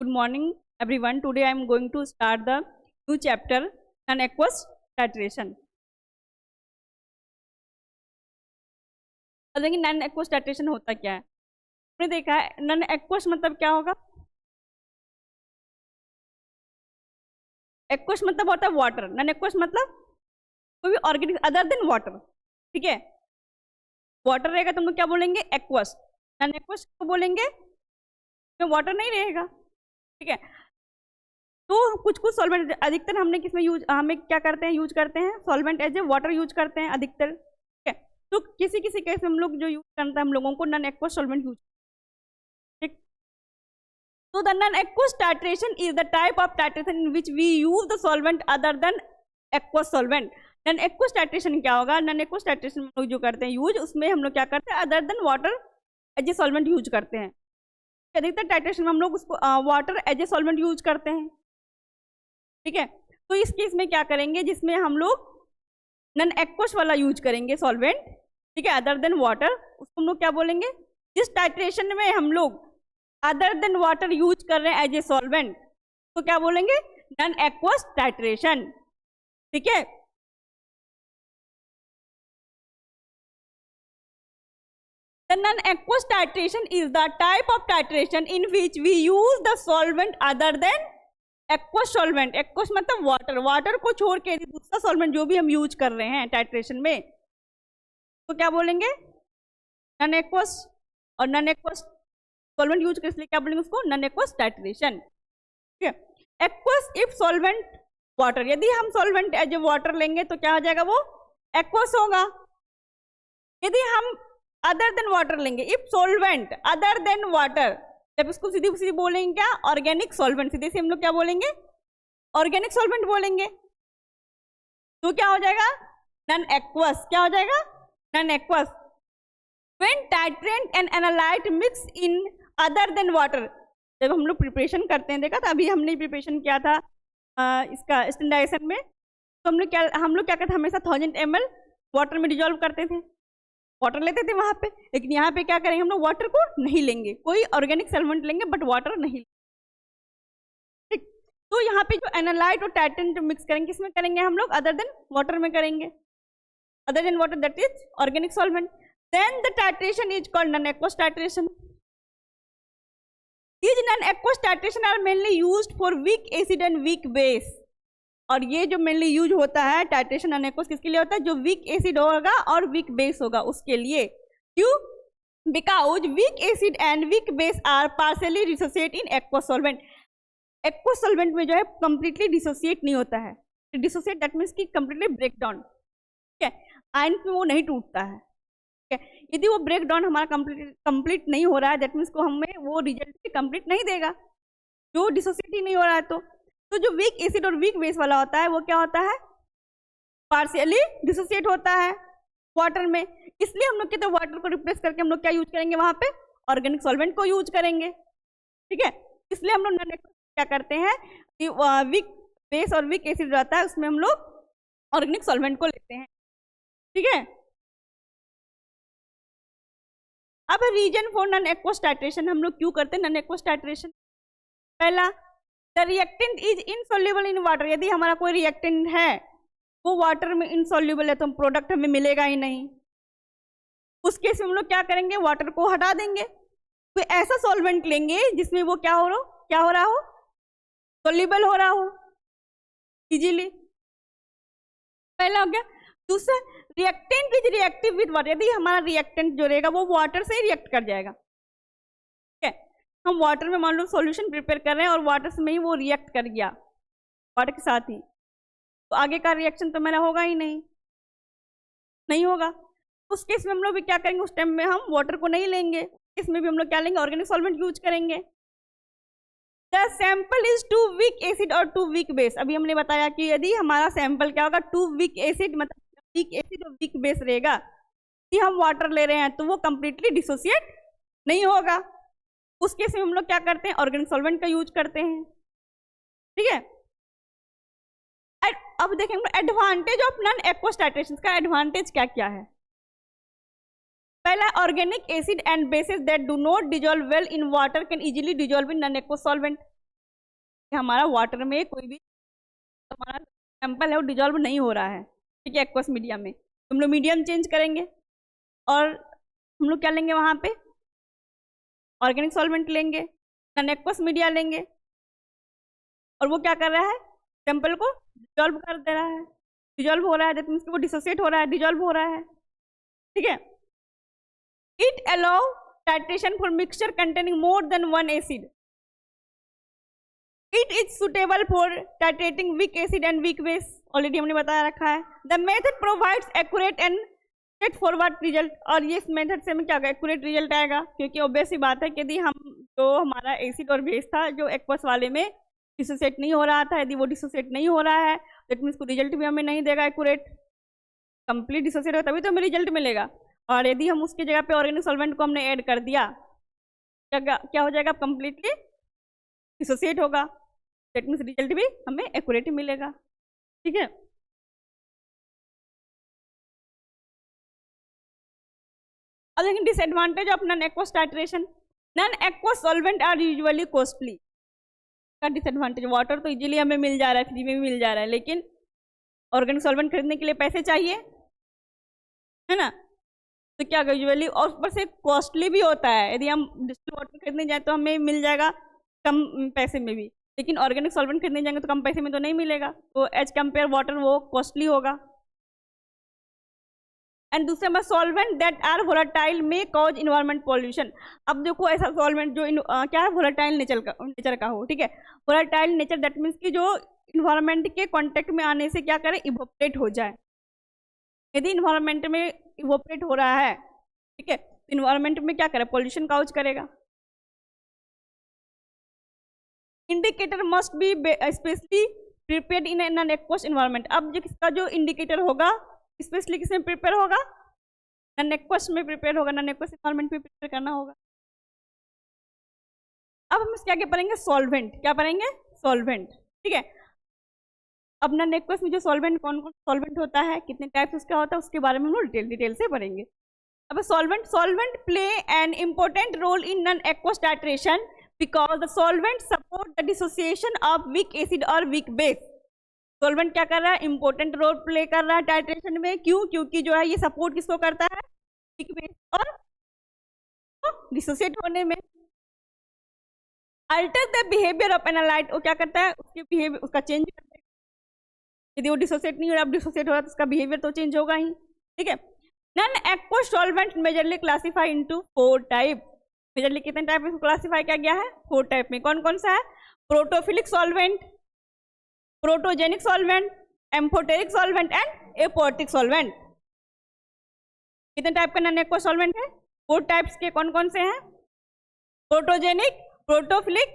Good morning, everyone. Today I am going to start the new chapter, non-aqueous titration. अब देखिए non aqueous titration होता क्या है। आपने देखा है नॉन एक्वस मतलब क्या होगा। एक्वस मतलब होता है वाटर, नॉन एक्वस मतलब कोई भी ऑर्गेनिक अदर देन वाटर। ठीक है, वाटर रहेगा तो हम लोग क्या बोलेंगे एक्वस, नॉन एक्वस को बोलेंगे वाटर नहीं रहेगा। ठीक है, तो कुछ कुछ सॉल्वेंट अधिकतर हमने किसमें यूज हमें क्या करते हैं यूज करते हैं solvent as a water use करते हैं अधिकतर। ठीक है, तो किसी किसी केस में हम लोग जो यूज करता है हम लोगों को नॉन एक्वस सॉल्वेंट यूज। ठीक, तो the non aqueous titration is the type of titration in which we use the solvent other than aqueous solvent. Non aqueous titration क्या होगा, नॉन एक्वस टाइट्रेशन में लोग जो करते हैं यूज, उसमें हम लोग क्या करते हैं other than water as a solvent use करते हैं। अधिकतर टाइट्रेशन में हम लोग उसको water as a solvent use करते हैं। ठीक है, तो इस केस में क्या करेंगे जिसमें हम लोग नॉन एक्वस वाला यूज करेंगे सॉल्वेंट, ठीक है, अदर देन वाटर, उसको हम लोग क्या बोलेंगे। जिस टाइट्रेशन में हम लोग अदर देन वाटर यूज कर रहे हैं एज ए सॉल्वेंट तो क्या बोलेंगे नॉन एक्वस टाइट्रेशन। ठीक है, the non-aqueous titration is the type of titration in which we use the solvent other than aqueous solvent। aqueous मतलब वाटर, वाटर को छोड़ के दूसरा सॉल्वेंट जो भी हम यूज कर रहे हैं टाइट्रेशन में तो क्या बोलेंगे नॉन एक्वस। और नॉन एक्वस सॉल्वेंट यूज कर इसलिए क्या बोलेंगे उसको नॉन एक्वस टाइट्रेशन। ठीक है, एक्वस इफ सॉल्वेंट वाटर, यदि हम सॉल्वेंट एज ए वाटर लेंगे तो क्या हो जाएगा वो एक्वस होगा। यदि हम अदर देन वाटर लेंगे, if solvent other than water, जब इसको सीधी सीधी बोलेंगे क्या ऑर्गेनिक सॉल्वेंट, सीधे से हम लोग क्या बोलेंगे ऑर्गेनिक सॉल्वेंट बोलेंगे, तो क्या हो जाएगा नॉन एक्वस। क्या हो जाएगा non aqueous. When titrant and analyte mix in other than water, जब हम लोग प्रिपरेशन करते हैं, देखा था अभी हमने प्रिपरेशन किया था इसका स्टैंडर्डाइजेशन में, तो हम लोग क्या करते हमेशा 1000 ml वाटर में डिजोल्व करते थे, वाटर लेते थे वहां पे। लेकिन यहाँ पे क्या करेंगे हम लोग वाटर को नहीं लेंगे, कोई ऑर्गेनिक सॉल्वेंट लेंगे बट वाटर नहीं। ठीक, तो यहाँ पे जो एनालाइट और टाइट्रेंट मिक्स करेंगे किसमें करेंगे हम लोग अदर देन वाटर में करेंगे, other than water that is organic solvent. Then the titration is called non aqueous titration. These non-aqueous titration are mainly used for weak acid and weak base। और ये जो मेनली यूज होता है titration non aqueous किसके लिए होता है, जो वीक एसिड होगा और वीक बेस होगा उसके लिए। क्यों, because weak acid and weak base are partially dissociate in aqueous solvent. Aqueous solvent में जो है कंप्लीटली डिसोसिएट नहीं होता है, डिसोसिएट दैट मीन्स की कंप्लीटली ब्रेक डाउन। ठीक है, आयन में वो नहीं टूटता है। ठीक है, यदि वो ब्रेक डाउन हमारा कंप्लीट नहीं हो रहा है दैट मीन्स को हमें वो रिजल्ट कंप्लीट नहीं देगा, जो डिसोसिएट ही नहीं हो रहा है। तो जो वीक एसिड और वीक बेस वाला होता है वो क्या होता है पार्शियली डिसोसिएट होता है वाटर में। इसलिए हम लोग कहते हैं वाटर को रिप्लेस करके हम लोग क्या यूज करेंगे वहां पे ऑर्गेनिक सॉल्वेंट को यूज करेंगे। ठीक है, इसलिए हम लोग नॉन एक्वस क्या करते हैं वीक बेस और वीक एसिड रहता है उसमें हम लोग ऑर्गेनिक सॉल्वेंट को लेते हैं। ठीक है, अब reason for non aqueous titration, हम लोग क्यों करते हैं नॉन एक्वस टाइट्रेशन। पहला, the reactant is insoluble in water. यदि हमारा कोई रिएक्टेंट है वो वाटर में इनसॉल्युबल है तो प्रोडक्ट हमें मिलेगा ही नहीं, उस केस में हम लोग क्या करेंगे वाटर को हटा देंगे, कोई ऐसा सॉल्वेंट लेंगे जिसमें वो क्या हो रहा हो सॉल्युबल हो रहा हो इजीली। पहला हो गया। दूसरा, reactant is reactive with water. यदि हमारा रिएक्टेंट जो रहेगा वो वाटर से रिएक्ट कर जाएगा। ठीक है, हम वाटर में मान लो सॉल्यूशन प्रिपेयर कर रहे हैं और वाटर में ही वो रिएक्ट कर गया वाटर के साथ ही, तो आगे का रिएक्शन तो मेरा होगा ही नहीं होगा। उस केस में हम लोग भी क्या करेंगे, उस टाइम में हम वाटर को नहीं लेंगे, इसमें भी हम लोग क्या लेंगे ऑर्गेनिक सॉल्वेंट यूज करेंगे। The sample is too weak acid और टू वीक बेस। अभी हमने बताया कि यदि हमारा सैंपल क्या होगा टू वीक एसिड मतलब वीक एसिड और वीक बेस रहेगा, यदि हम वाटर ले रहे हैं तो वो कंप्लीटली डिसोसिएट नहीं होगा, उस केस में हम लोग क्या करते हैं ऑर्गेनिक सॉल्वेंट का यूज करते हैं। ठीक है, अब देखेंगे advantage of non aqueous titration का एडवांटेज क्या क्या है। पहला, organic acid and bases that do not dissolve well in water can easily dissolve in non aqueous solvent. कि हमारा वाटर में कोई भी हमारा सैंपल है वो डिजॉल्व नहीं हो रहा है, ठीक है, एक्वस मीडिया में। तो हम लोग मीडियम चेंज करेंगे और हम लोग क्या लेंगे वहाँ पे, ऑर्गेनिक सॉल्वेंट लेंगे, नॉन एक्वस मीडिया लेंगे, और वो क्या कर रहा है, सैंपल को डिजॉल्व कर दे रहा है। डिजॉल्व हो रहा है, दैट मीन्स वो डिसोसिएट हो रहा है, डिजॉल्व हो रहा है, ठीक है। It allow titration for mixture containing more than one acid. It is suitable for titrating weak acid and weak base, already हमने बताया रखा है। The method provides accurate and straightforward result, और ये इस मेथड से हमें क्या होगा, एक्यूरेट रिजल्ट आएगा, क्योंकि ऑब्वियस ही बात है कि यदि हम जो हमारा एसिड और बेस था जो एक्वस वाले में डिसोसिएट नहीं हो रहा था, यदि वो डिसोसिएट नहीं हो रहा है दैट मीन्स को रिजल्ट भी हमें नहीं देगा एक्यूरेट, कंप्लीट डिसोसिएट होगा तभी तो हमें रिजल्ट मिलेगा। और यदि हम उसकी जगह पे ऑर्गेनिक सॉल्वेंट को हमने ऐड कर दिया, क्या हो जाएगा, कंप्लीटली डिसोसिएट होगा, दैट मीन्स रिजल्ट भी हमें एक्यूरेट ही मिलेगा, ठीक है। अब लेकिन disadvantage of non aqueous titration, non aqueous solvent are usually costly. का डिसएडवांटेज, वाटर तो इजीली हमें मिल जा रहा है, फ्री में भी मिल जा रहा है, लेकिन ऑर्गेनिक सॉल्वेंट खरीदने के लिए पैसे चाहिए, है ना। तो क्या यूजुअली, और ऊपर से कॉस्टली भी होता है। यदि हम डिस्टिल वाटर खरीदने जाए तो हमें मिल जाएगा कम पैसे में भी, लेकिन ऑर्गेनिक सॉल्वेंट खरीदने जाएंगे तो कम पैसे में तो नहीं मिलेगा, तो एज कंपेयर वाटर वो कॉस्टली होगा। एंड दूसरे number, solvent that are volatile may cause environment pollution. अब देखो ऐसा सॉल्वेंट जो क्या है, वोलेटाइल नेचर का हो, ठीक है। वोलेटाइल नेचर दैट मीन्स कि जो इन्वायरमेंट के कांटेक्ट में आने से क्या करे, इवोपरेट हो जाए। यदि इन्वायरमेंट में इवोपरेट हो रहा है, ठीक है, तो इन्वायरमेंट में क्या करे, पॉल्यूशन काउज करेगा। Indicator must be specially prepared in an aqueous environment. अब जो किसका जो इंडिकेटर होगा स्पेशली किसमें प्रिपेयर होगा, नॉन एक्वस में प्रिपेयर होगा, नॉन एक्वस इन्वायरमेंट में प्रिपेयर करना होगा। अब हम क्या पढ़ेंगे, सॉल्वेंट, क्या पढ़ेंगे, सॉल्वेंट, ठीक है। अब नॉन एक्वस में जो सॉल्वेंट, कौन कौन सॉल्वेंट होता है, कितने टाइप्स उसका होता है, उसके बारे में हम डिटेल से पढ़ेंगे। अब solvent play an important role in non aqueous titration because the solvent support the dissociation of weak acid और वीक बेस। सॉल्वेंट क्या कर रहा है, इंपॉर्टेंट रोल प्ले कर रहा है टाइट्रेशन में, क्यों, क्योंकि जो है ये सपोर्ट किसको करता है, वीक बेस और डिसोसिएट होने में। Alter the behaviour of analyte, वो क्या करता है, उसके बिहेवियर उसका चेंज करता है। यदि वो डिसोसिएट नहीं हो रहा, अब डिसोसिएट हो रहा है तो उसका बिहेवियर तो चेंज होगा ही, ठीक है। Non aqueous solvent majorly classify into 4 type. Majorly कितने टाइप में क्लासीफाई किया गया है, 4 टाइप में। कौन कौन सा है, protophilic solvent, protogenic solvent, amphoteric solvent and aprotic solvent. कितने टाइप का नॉन एक्वस सॉल्वेंट है, 4 टाइप्स के। कौन कौन से हैं, protogenic, protophilic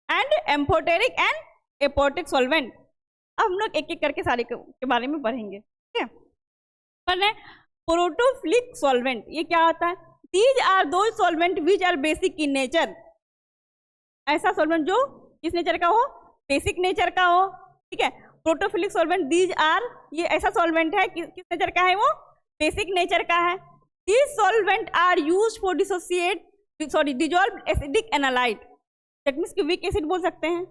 and amphoteric and aprotic solvent. अब हम लोग एक एक करके सारे के बारे में पढ़ेंगे, ठीक है। पहले प्रोटोफिलिक सॉल्वेंट, ये क्या होता है, दीज आर दो solvent which are basic in nature. ऐसा सॉल्वेंट जो किस नेचर का हो, बेसिक नेचर का हो, ठीक है। प्रोटोफिलिक सॉल्वेंट दीज आर, ये ऐसा सॉल्वेंट है किस नेचर का है, वो बेसिक नेचर का है। These solvent are used for dissolve acidic analyte, that means कि वीक एसिड बोल सकते हैं,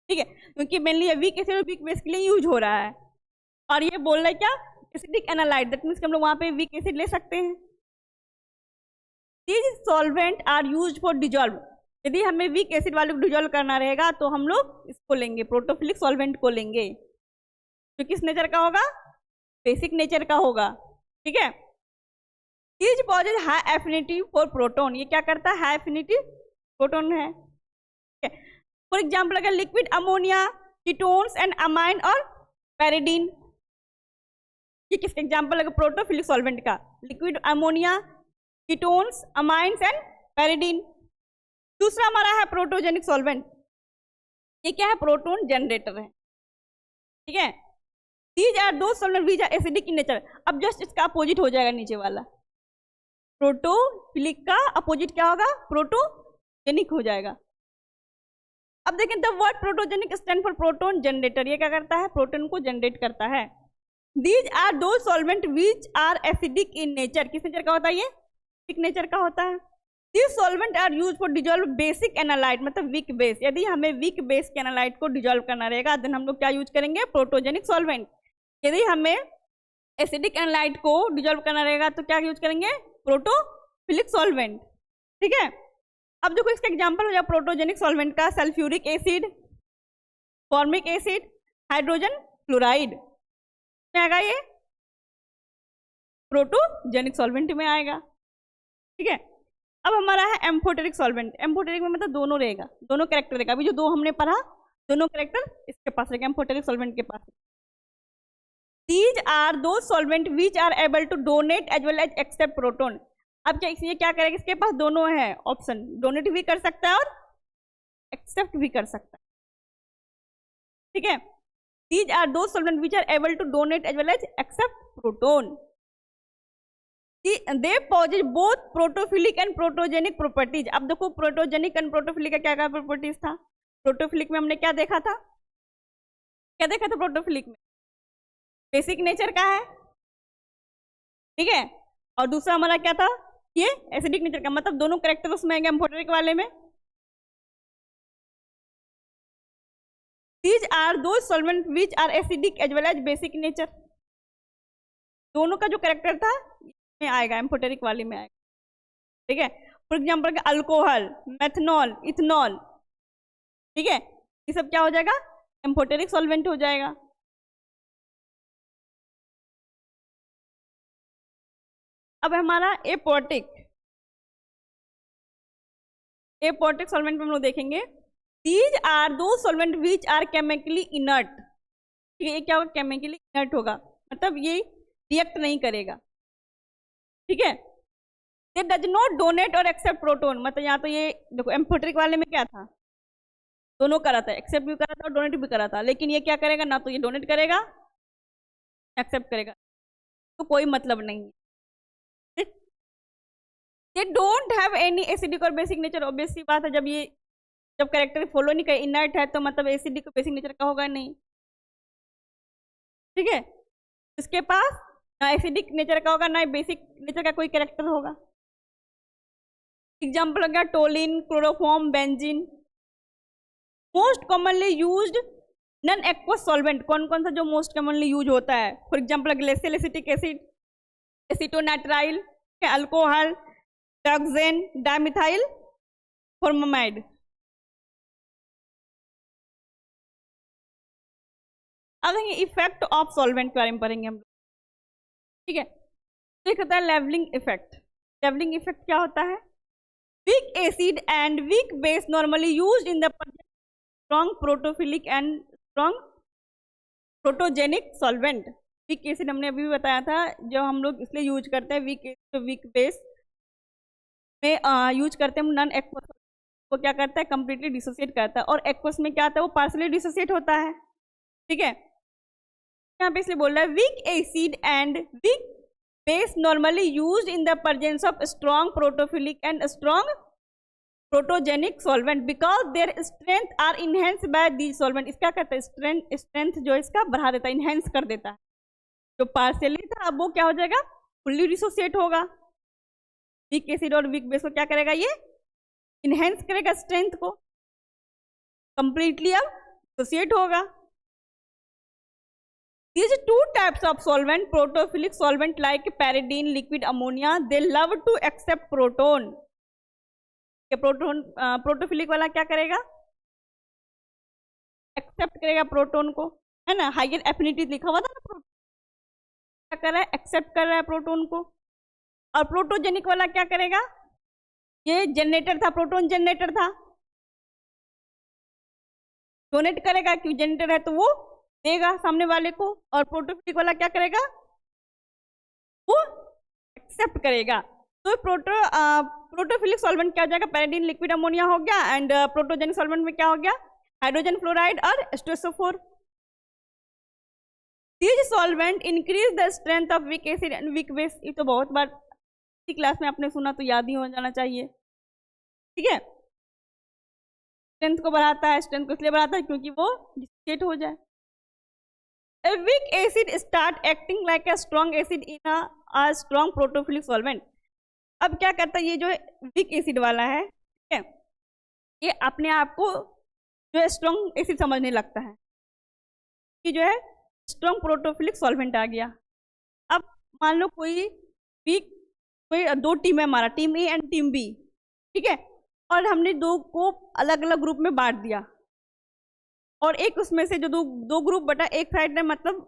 ठीक है, क्योंकि मेनली वीक एसिड और वीक बेस के लिए यूज हो रहा है। और ये बोल रहा है क्या, एसिडिक एनालाइट, दैट मीन्स कि हम लोग वहाँ पे वीक एसिड ले सकते हैं। These solvent are used for dissolve, यदि हमें वीक एसिड वाले को डिजॉल्व करना रहेगा तो हम लोग इसको लेंगे, प्रोटोफिलिक सॉल्वेंट को लेंगे, जो किस नेचर का होगा, बेसिक नेचर का होगा, ठीक है। These possess high affinity for proton, ये क्या करता है, हाई एफिनिटी प्रोटोन है, ठीक है। फॉर एग्जाम्पल अगर liquid ammonia, ketones and amine और पैरिडीन, ये किसका एग्जाम्पल है, प्रोटोफिलिक सॉल्वेंट का, liquid ammonia, ketones, amines and pyridine. दूसरा हमारा है प्रोटोजेनिक सॉल्वेंट, ये क्या है, प्रोटोन जनरेटर है, ठीक है। दीज आर दो solvent which are acidic in nature. अब जस्ट इसका अपोजिट हो जाएगा नीचे वाला, प्रोटोफिलिक का अपोजिट क्या होगा, प्रोटोजेनिक हो जाएगा। अब देखें, the word protogenic stand for proton generator, ये क्या करता है, प्रोटोन को जनरेट करता है। दीज आर दो solvent which are acidic in nature, किस नेचर का होता है, ये एसिडिक नेचर का होता है, this solvent are use for dissolve basic analyte, मतलब वीक बेस। यदि हमें वीक बेस के एनालाइट को डिजोल्व करना रहेगा देन हम लोग क्या यूज करेंगे, प्रोटोजेनिक सॉल्वेंट। यदि हमें एसिडिक एनालाइट को डिजोल्व करना रहेगा तो क्या यूज करेंगे, प्रोटोफिलिक सॉल्वेंट। ठीक है, अब देखो इसका एग्जांपल हो जाए प्रोटोजेनिक सॉल्वेंट का, sulphuric acid, formic acid, hydrogen fluoride में आएगा, ये प्रोटोजेनिक सॉल्वेंट में आएगा। ठीक है, अब हमारा है एम्फोटेरिक सॉल्वेंट। एम्फोटेरिक में मतलब दोनों रहेगा, दोनों कैरेक्टर रहेगा। अभी जो दो हमने पढ़ा दोनों कैरेक्टर इसके पास रहेगा, एम्फोटेरिक सॉल्वेंट के पास। These are those solvent which are able to donate as well as accept proton। अब क्या इसलिए क्या करेगा, इसके पास दोनों है ऑप्शन, डोनेट भी कर सकता है और एक्सेप्ट भी कर सकता है। ठीक है, These are those solvent which are able to donate as well as accept proton। They possess both protophilic and protogenic properties। अब देखो प्रोटोजेनिक एंड प्रोटोफिलिक का क्या क्या प्रॉपर्टीज था। प्रोटोफिलिक में हमने क्या देखा था, क्या देखा था प्रोटोफिलिक में, बेसिक नेचर का है। ठीक है, और दूसरा हमारा क्या था, ये एसिडिक नेचर का, मतलब दोनों कैरेक्टर उसमें आएंगे एम्फोटेरिक वाले में। These are those solvent which are acidic as well as basic nature। दोनों का जो कैरेक्टर था में आएगा, एम्फोटेरिक वाले में आएगा। ठीक है, for example alcohol, methanol, ethanol. ठीक है, ये सब क्या हो जाएगा, एम्फोटेरिक सॉल्वेंट हो जाएगा। अब हमारा एपोटिक सॉल्वेंट में हम लोग देखेंगे, These are those solvent which are chemically inert। ठीक है, ये क्या होगा, केमिकली इनर्ट होगा, मतलब ये रिएक्ट नहीं करेगा। ठीक है, They does not donate or accept proton। मतलब यहाँ तो ये देखो एम्फोटेरिक वाले में क्या था, दोनों करा था, एक्सेप्ट भी करा था और डोनेट भी करा था। लेकिन ये क्या करेगा, ना तो ये डोनेट करेगा एक्सेप्ट करेगा, तो कोई मतलब नहीं है। They don't have any acidic और बेसिक नेचर। ऑब्वियस सी बात है, जब कैरेक्टर फॉलो नहीं करे, इनर्ट है, तो मतलब एसिडिक और बेसिक नेचर का होगा नहीं। ठीक है, इसके पास ना एसिडिक नेचर का होगा ना बेसिक नेचर का कोई कैरेक्टर होगा। एग्जाम्पल हो गया toluene, chloroform, benzene. Most commonly used non aqueous solvent, कौन कौन सा जो मोस्ट कॉमनली यूज होता है, for example glacial acetic acid, acetonitrile, alcohol, dioxane, dimethyl formamide. अब देखिए इफेक्ट ऑफ सॉल्वेंट के बारे में पढ़ेंगे हम लोग। ठीक है, तो एक होता है लेवलिंग इफेक्ट। लेवलिंग इफेक्ट क्या होता है, weak acid and weak base normally used in the strong protophilic and strong protogenic solvent. Weak acid हमने अभी भी बताया था, जो हम लोग इसलिए यूज करते हैं वीक एसिड, तो वीक बेस में यूज करते हैं हम नॉन एक्वस को क्या करता है, कंप्लीटली डिसोसिएट करता है, और एक्वस में क्या आता है, वो पार्सली डिसोसिएट होता है। ठीक है, यहाँ पे इसलिए बोल रहा है weak acid and weak base normally used in the presence of strong protophilic and strong protogenic solvent because their strength are enhance by these solvent. इसका कहता है स्ट्रेंथ जो इसका बढ़ा देता है, इनहेंस कर देता है। जो पार्शियली था अब वो क्या हो जाएगा, फुल्ली डिसोसिएट होगा। वीक एसिड और वीक बेस को क्या करेगा, ये इनहेंस करेगा स्ट्रेंथ को, कंप्लीटली अब डिसोसिएट होगा। These two types of solvent, protophilic solvent like pyridine, liquid ammonia, they love to accept proton। Protophilic वाला क्या करेगा, एक्सेप्ट करेगा प्रोटोन को, है ना, हाइयर एफिनिटी लिखा हुआ था ना, प्रोटोन क्या कर रहा है, एक्सेप्ट कर रहा है प्रोटोन को। और प्रोटोजेनिक वाला क्या करेगा, ये जनरेटर था, प्रोटोन जनरेटर था, डोनेट करेगा, क्यों जनरेटर है तो वो देगा सामने वाले को। और प्रोटोफिलिक वाला क्या करेगा, वो एक्सेप्ट करेगा। तो प्रोटोफिलिक सॉल्वेंट क्या हो जाएगा, पैराडीन, लिक्विड अमोनिया हो गया, एंड प्रोटोजेनिक सॉल्वेंट में क्या हो गया, हाइड्रोजन फ्लोराइड और H2SO4। This solvent increase the strength of weak acid and weak base. ये तो बहुत बार क्लास में आपने सुना, तो याद ही हो जाना चाहिए। ठीक है, स्ट्रेंथ को बढ़ाता है, स्ट्रेंथ को इसलिए बढ़ाता है क्योंकि वो डिसोसिएट हो जाए। A weak acid start acting like a strong acid in a strong protophilic solvent। अब क्या करता है ये जो वीक एसिड वाला है, ठीक है, ये अपने आप को जो है स्ट्रॉन्ग एसिड समझने लगता है कि जो है स्ट्रॉन्ग प्रोटोफिलिक सॉल्वेंट आ गया। अब मान लो कोई वीक, कोई दो टीम है हमारा, team A and team B, ठीक है, और हमने दो को अलग अलग ग्रुप में बांट दिया, और एक उसमें से जो दो ग्रुप बटा, एक साइड में मतलब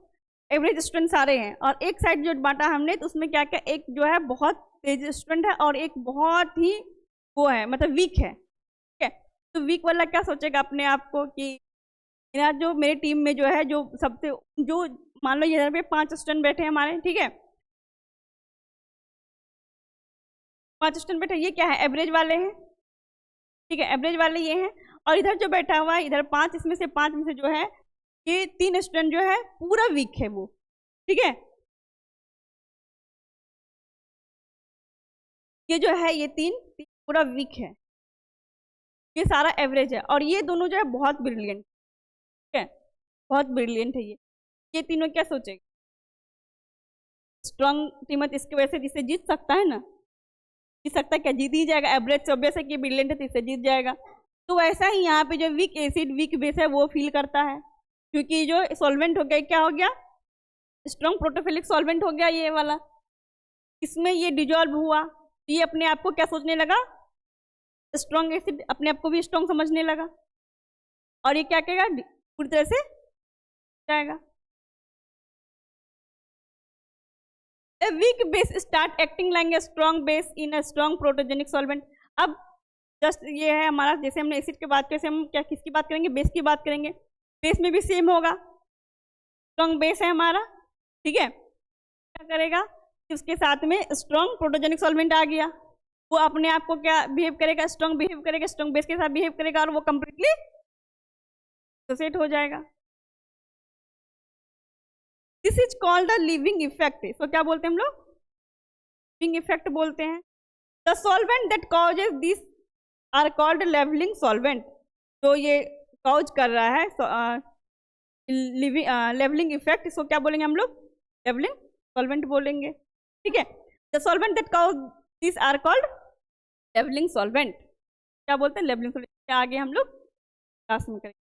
एवरेज स्टूडेंट सारे हैं, और एक साइड जो बांटा हमने तो उसमें क्या क्या, एक जो है बहुत तेज स्टूडेंट है और एक बहुत ही वो है मतलब वीक है, ठीक है। तो वीक वाला क्या सोचेगा अपने आप को कि यहाँ जो मेरी टीम में जो है जो सबसे जो मान लो यहाँ पे 5 स्टूडेंट बैठे हैं हमारे, ठीक है, 5 स्टूडेंट बैठे, ये क्या है एवरेज वाले हैं, ठीक है, एवरेज वाले ये हैं, और इधर जो बैठा हुआ है इधर 5, इसमें से 5 में से जो है ये 3 स्टूडेंट जो है पूरा वीक है वो, ठीक है, ये जो है ये 3 पूरा वीक है, ये सारा एवरेज है, और ये दोनों जो है बहुत ब्रिलियंट, ठीक है, बहुत ब्रिलियंट है ये तीनों क्या सोचेंगे, स्ट्रॉन्ग टीमत इसकी वजह से जिससे जीत सकता है ना, जीत सकता है क्या, जीत ही जाएगा, एवरेज से ऑब्वियस है कि ब्रिलियंट है तो इससे जीत जाएगा। तो वैसा ही यहाँ पे जो वीक एसिड वीक बेस है वो फील करता है, क्योंकि जो सॉल्वेंट हो गया क्या हो गया, स्ट्रॉन्ग प्रोटोफिलिक सॉल्वेंट हो गया ये वाला, इसमें ये डिजॉल्व हुआ, ये अपने आप को क्या सोचने लगा, स्ट्रॉन्ग एसिड, अपने आप को भी स्ट्रॉन्ग समझने लगा, और ये क्या कहेगा पूरी तरह से जाएगा। A weak base start acting like a strong base in a strong protogenic solvent। अब जस्ट ये है हमारा, जैसे हमने एसिड की बात कैसे हम क्या किसकी बात करेंगे, बेस की बात करेंगे, बेस में भी सेम होगा, स्ट्रॉन्ग बेस है हमारा, ठीक है, क्या करेगा उसके साथ में स्ट्रॉन्ग प्रोटोजेनिक सॉल्वेंट आ गया, वो अपने आप को क्या बिहेव करेगा, स्ट्रॉन्ग बिहेव करेगा, स्ट्रॉन्ग बेस के साथ बिहेव करेगा, और वो कंप्लीटली एसोसिएट हो जाएगा। This is called the living effect. तो क्या बोलते हैं हम लोग, लिविंग इफेक्ट बोलते हैं। The solvent that causes this are called levelling solvent. तो ये कॉज कर रहा है लेवलिंग इफेक्ट, इसको क्या बोलेंगे हम लोग, लेवलिंग सॉल्वेंट बोलेंगे, ठीक है। The solvent that cause this are called levelling solvent. क्या बोलते हैं, लेवलिंग सॉल्वेंट। आगे हम लोग क्लास में करेंगे।